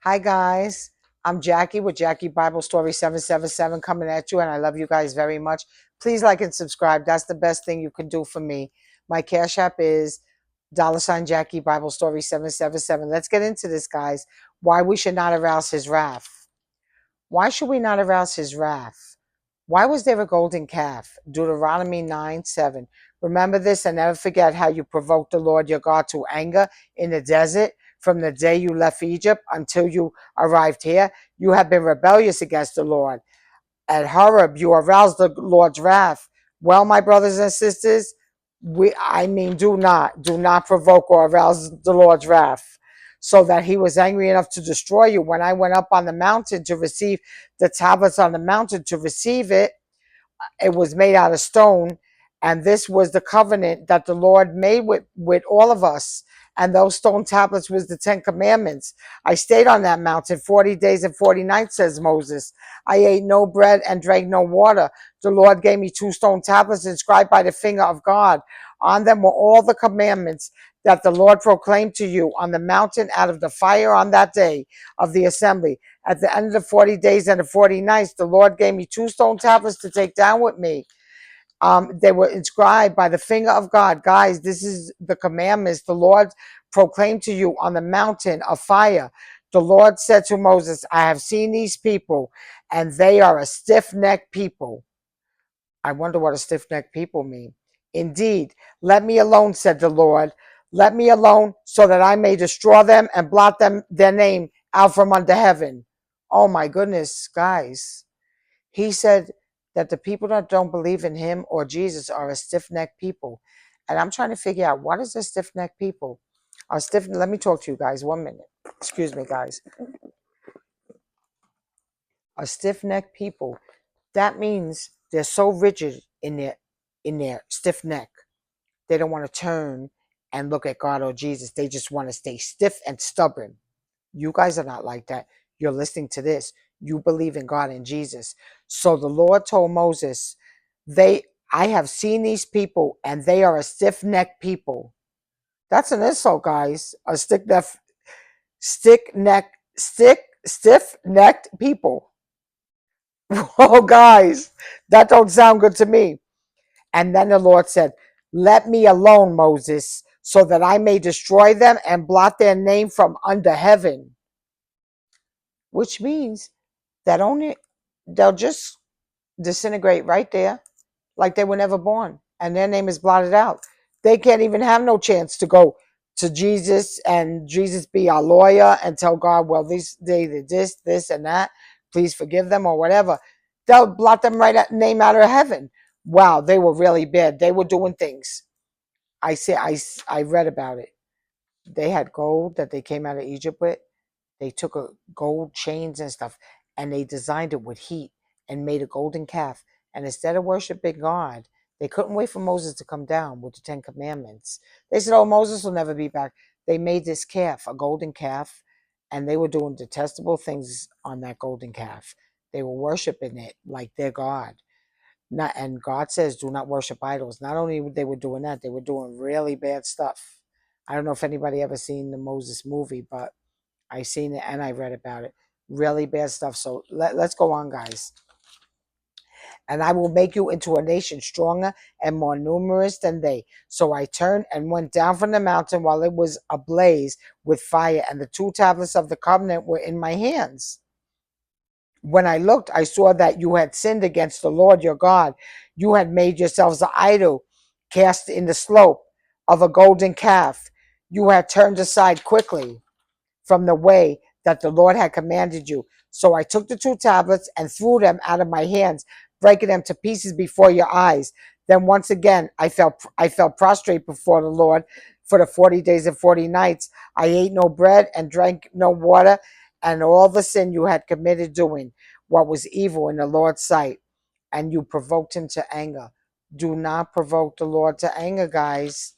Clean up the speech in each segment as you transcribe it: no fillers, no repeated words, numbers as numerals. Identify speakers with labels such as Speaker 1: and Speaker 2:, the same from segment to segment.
Speaker 1: Hi guys, I'm Jackie with Jackie Bible Story 777 coming at you, and I love you guys very much. Please like and subscribe. That's the best thing you can do for me. My Cash App is $Jackie Bible Story 777. Let's get into this, guys. Why we should not arouse his wrath. Why should we not arouse his wrath? Why was there a golden calf? Deuteronomy 9:7. Remember this and never forget how you provoked the Lord your God to anger in the desert from the day you left Egypt until you arrived here. You have been rebellious against the Lord. At Horeb, you aroused the Lord's wrath. Well, my brothers and sisters, do not provoke or arouse the Lord's wrath, so that he was angry enough to destroy you. When I went up on the mountain to receive the tablets on the mountain to receive it, it was made out of stone. And this was the covenant that the Lord made with all of us. And those stone tablets was the 10 commandments. I stayed on that mountain 40 days and 40 nights, says Moses. I ate no bread and drank no water. The Lord gave me 2 stone tablets inscribed by the finger of God. On them were all the commandments that the Lord proclaimed to you on the mountain out of the fire on that day of the assembly. At the end of the 40 days and the 40 nights, the Lord gave me 2 stone tablets to take down with me. They were inscribed by the finger of God. Guys, this is the commandments the Lord proclaimed to you on the mountain of fire. The Lord said to Moses, I have seen these people, and they are a stiff-necked people. I wonder what a stiff-necked people mean. Indeed, let me alone, said the Lord. Let me alone so that I may destroy them and blot their name out from under heaven. Oh my goodness, guys. He said that the people that don't believe in him or Jesus are a stiff-necked people. And I'm trying to figure out, what is a stiff-necked people? Let me talk to you guys 1 minute. Excuse me, guys. A stiff-necked people. That means they're so rigid in their stiff neck. They don't want to turn and look at God or Jesus. They just want to stay stiff and stubborn. You guys are not like that. You're listening to this. You believe in God and Jesus. So the Lord told Moses, I have seen these people and they are a stiff-necked people. That's an insult, guys. A stiff-necked people. Oh, guys, that don't sound good to me. And then the Lord said, let me alone, Moses, so that I may destroy them and blot their name from under heaven. Which means that they'll just disintegrate right there, like they were never born, and their name is blotted out. They can't even have no chance to go to Jesus and Jesus be our lawyer and tell God, well, they did this, and that. Please forgive them or whatever. They'll blot them name out of heaven. Wow, they were really bad. They were doing things. I read about it. They had gold that they came out of Egypt with. They took gold chains and stuff, and they designed it with heat and made a golden calf. And instead of worshiping God, they couldn't wait for Moses to come down with the 10 commandments. They said, oh, Moses will never be back. They made this calf, a golden calf, and they were doing detestable things on that golden calf. They were worshiping it like their God. And God says, do not worship idols. Not only they were doing that, they were doing really bad stuff. I don't know if anybody ever seen the Moses movie, but I seen it and I read about it. Really bad stuff. So let's go on, guys. And I will make you into a nation stronger and more numerous than they. So I turned and went down from the mountain while it was ablaze with fire, and the 2 tablets of the covenant were in my hands. When I looked, I saw that you had sinned against the Lord your God. You had made yourselves an idol cast in the slope of a golden calf. You had turned aside quickly from the way that the Lord had commanded you. So I took the 2 tablets and threw them out of my hands, breaking them to pieces before your eyes. Then once again, I fell prostrate before the Lord for the 40 days and 40 nights. I ate no bread and drank no water, and all the sin you had committed doing what was evil in the Lord's sight, and you provoked him to anger. Do not provoke the Lord to anger, guys.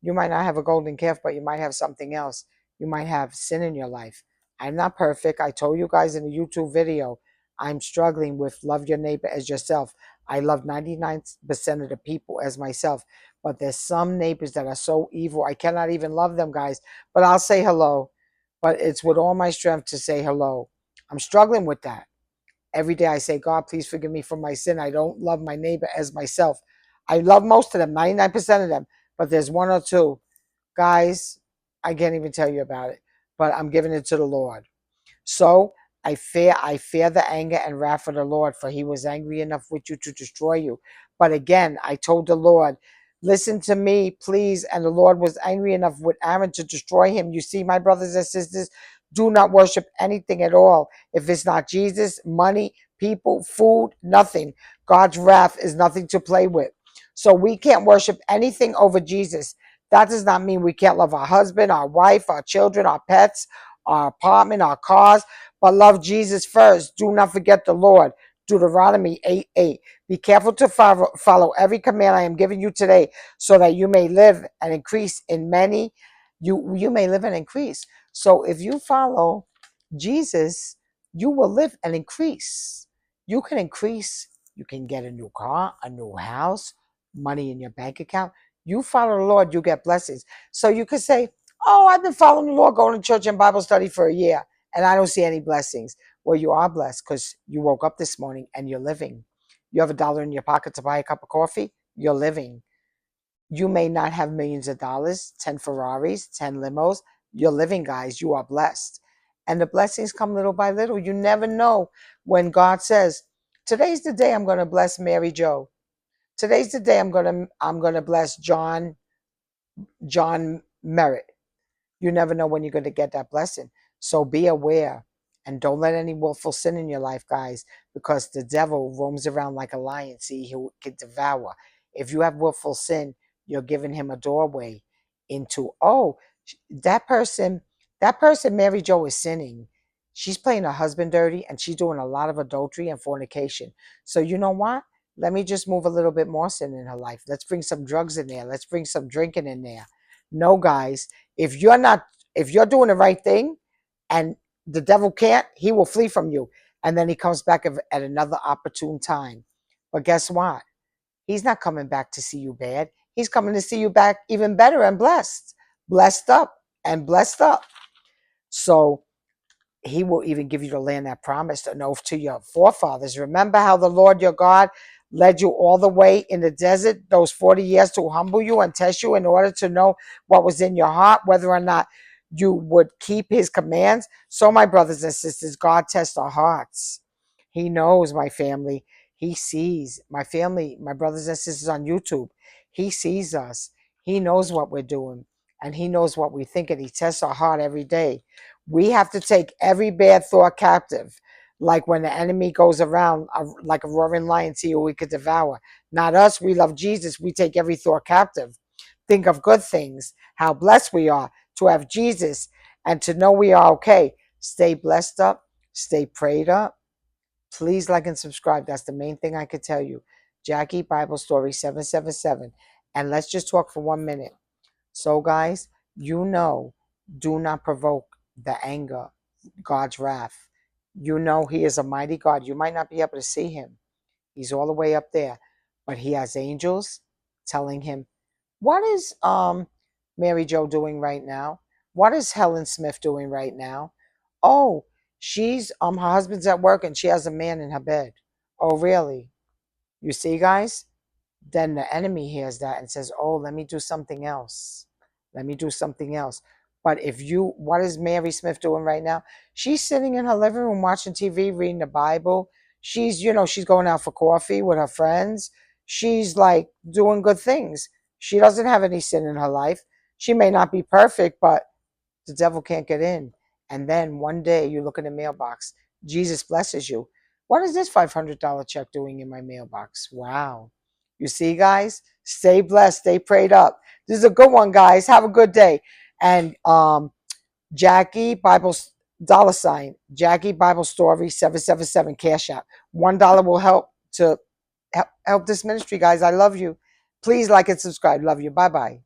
Speaker 1: You might not have a golden calf, but you might have something else. You might have sin in your life. I'm not perfect. I told you guys in a YouTube video, I'm struggling with love your neighbor as yourself. I love 99% of the people as myself, but there's some neighbors that are so evil. I cannot even love them, guys, but I'll say hello. but it's with all my strength to say hello. I'm struggling with that. Every day I say, God, please forgive me for my sin. I don't love my neighbor as myself. I love most of them, 99% of them, but there's one or two. Guys, I can't even tell you about it, but I'm giving it to the Lord. So I fear the anger and wrath of the Lord, for he was angry enough with you to destroy you. But again, I told the Lord, listen to me, please. And the Lord was angry enough with Aaron to destroy him. You see, my brothers and sisters, do not worship anything at all. If it's not Jesus, money, people, food, nothing. God's wrath is nothing to play with. So we can't worship anything over Jesus. That does not mean we can't love our husband, our wife, our children, our pets, our apartment, our cars, but love Jesus first. Do not forget the Lord. Deuteronomy 8:8. Be careful to follow every command I am giving you today, so that you may live and increase in many. You may live and increase. So if you follow Jesus, you will live and increase. You can increase. You can get a new car, a new house, money in your bank account. You follow the Lord, you get blessings. So you could say, oh, I've been following the Lord, going to church and Bible study for a year, and I don't see any blessings. Well, you are blessed because you woke up this morning and you're living. You have $1 in your pocket to buy a cup of coffee, you're living. You may not have millions of dollars, 10 Ferraris, 10 limos. You're living, guys. You are blessed. And the blessings come little by little. You never know when God says, today's the day I'm going to bless Mary Jo. Today's the day I'm going to bless John Merritt. You never know when you're going to get that blessing. So be aware and don't let any willful sin in your life, guys, because the devil roams around like a lion, see, who can devour. If you have willful sin, you're giving him a doorway into, oh, that person, Mary Jo, is sinning. She's playing her husband dirty and she's doing a lot of adultery and fornication. So you know what? Let me just move a little bit more sin in her life. Let's bring some drugs in there. Let's bring some drinking in there. No, guys, if you're doing the right thing and the devil can't, he will flee from you. And then he comes back at another opportune time. But guess what? He's not coming back to see you bad. He's coming to see you back even better and blessed. Blessed up and blessed up. So he will even give you the land that promised an oath to your forefathers. Remember how the Lord your God led you all the way in the desert those 40 years to humble you and test you in order to know what was in your heart, whether or not you would keep his commands. So, my brothers and sisters, God tests our hearts. He knows, my family. He sees my family, my brothers and sisters on YouTube. He sees us. He knows what we're doing and he knows what we think, and he tests our heart every day. We have to take every bad thought captive, like when the enemy goes around like a roaring lion, see who we could devour. Not us. We love Jesus. We take every thought captive. Think of good things, how blessed we are to have Jesus and to know we are okay. Stay blessed up. Stay prayed up. Please like and subscribe. That's the main thing I could tell you. Jackie Bible Story 777. And let's just talk for 1 minute. So, guys, do not provoke the anger, God's wrath. You know he is a mighty God. You might not be able to see him. He's all the way up there. But he has angels telling him, what is Mary Jo doing right now? What is Helen Smith doing right now? Oh, she's her husband's at work and she has a man in her bed. Oh, really? You see, guys? Then the enemy hears that and says, oh, let me do something else. Let me do something else. But what is Mary Smith doing right now? She's sitting in her living room watching TV, reading the Bible. She's going out for coffee with her friends. She's like doing good things. She doesn't have any sin in her life. She may not be perfect, but the devil can't get in. And then one day you look in the mailbox, Jesus blesses you. What is this $500 check doing in my mailbox? Wow. You see, guys, stay blessed, stay prayed up. This is a good one, guys. Have a good day. And Jackie Bible $ Jackie Bible Story 777 Cashapp. $1 will help to help this ministry, guys. I love you. Please like and subscribe. Love you. Bye bye.